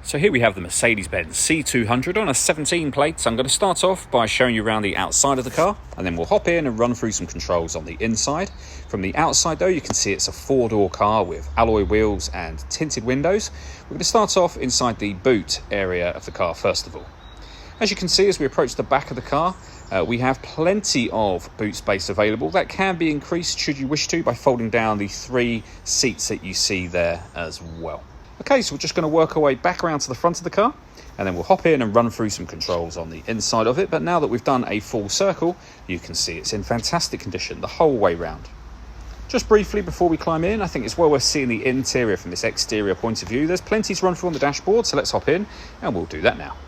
So here we have the Mercedes-Benz C200 on a 17 plate. So I'm going to start off by showing you around the outside of the car, and then we'll hop in and run through some controls on the inside. From the outside though, you can see it's a four-door car with alloy wheels and tinted windows. We're going to start off inside the boot area of the car first of all. As you can see, as we approach the back of the car, we have plenty of boot space available. That can be increased should you wish to by folding down the 3 seats that you see there as well. Okay, so we're just going to work our way back around to the front of the car, and then we'll hop in and run through some controls on the inside of it. But now that we've done a full circle, you can see it's in fantastic condition the whole way round. Just briefly before we climb in, I think it's well worth seeing the interior from this exterior point of view. There's plenty to run through on the dashboard, so let's hop in and we'll do that now.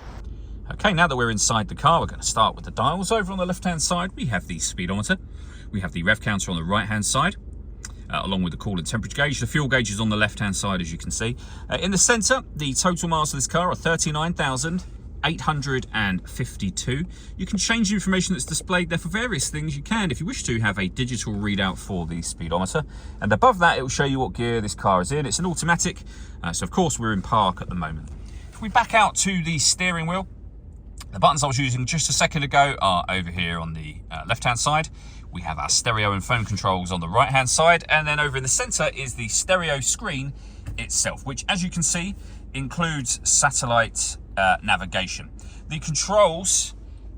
Okay, now that we're inside the car, we're going to start with the dials. Over on the left-hand side, we have the speedometer. We have the rev counter on the right-hand side, along with the coolant temperature gauge. The fuel gauge is on the left-hand side, as you can see. In the centre, the total miles of this car are 39,852. You can change the information that's displayed there for various things. You can, if you wish to, have a digital readout for the speedometer. And above that, it will show you what gear this car is in. It's an automatic, so of course we're in park at the moment. If we back out to the steering wheel, the buttons I was using just a second ago are over here on the left-hand side. We have our stereo and phone controls on the right-hand side, and then over in the centre is the stereo screen itself, which, as you can see, includes satellite navigation. The controls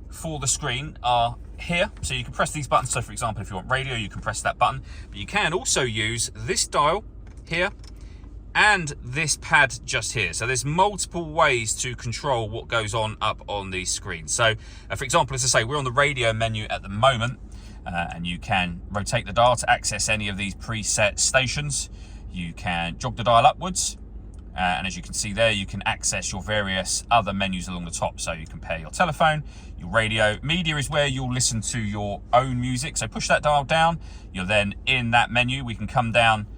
for the screen are here, so you can press these buttons. So, for example, if you want radio, you can press that button, but you can also use this dial here and this pad just here. So there's multiple ways to control what goes on up on the screen. So for example, as I say, we're on the radio menu at the moment, and you can rotate the dial to access any of these preset stations. You can jog the dial upwards, and as you can see there, you can access your various other menus along the top. So you can pair your telephone, your radio. Media is where you'll listen to your own music. So push that dial down, you're then in that menu. We can come down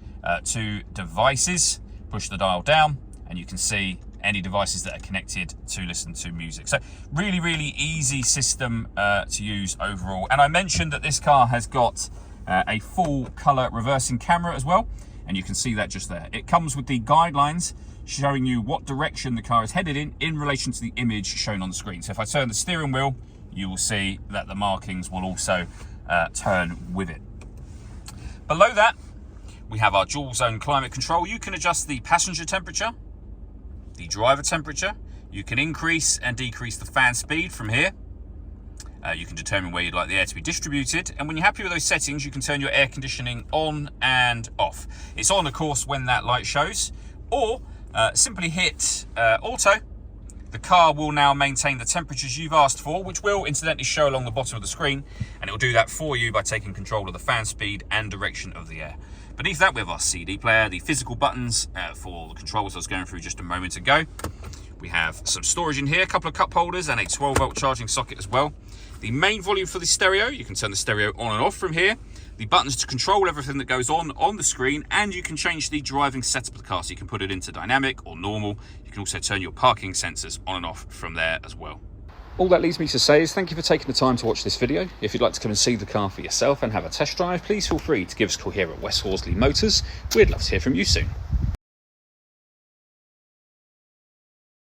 to devices, push the dial down, and you can see any devices that are connected to listen to music. So really, really easy system to use overall. And I mentioned that this car has got a full color reversing camera as well, and you can see that just there. It comes with the guidelines showing you what direction the car is headed in relation to the image shown on the screen. So if I turn the steering wheel, you will see that the markings will also turn with it. Below that, we have our dual zone climate control. You can adjust the passenger temperature, the driver temperature. You can increase and decrease the fan speed from here. You can determine where you'd like the air to be distributed. And when you're happy with those settings, you can turn your air conditioning on and off. It's on, of course, when that light shows, or simply hit auto. The car will now maintain the temperatures you've asked for, which will incidentally show along the bottom of the screen, and it will do that for you by taking control of the fan speed and direction of the air. Beneath that, we have our CD player, the physical buttons for the controls I was going through just a moment ago. We have some storage in here, a couple of cup holders, and a 12-volt charging socket as well. The main volume for the stereo, you can turn the stereo on and off from here. The buttons to control everything that goes on the screen, and you can change the driving setup of the car, so you can put it into dynamic or normal. You can also turn your parking sensors on and off from there as well. All that leaves me to say is thank you for taking the time to watch this video. If you'd like to come and see the car for yourself and have a test drive, please feel free to give us a call here at West Horsley Motors. We'd love to hear from you soon.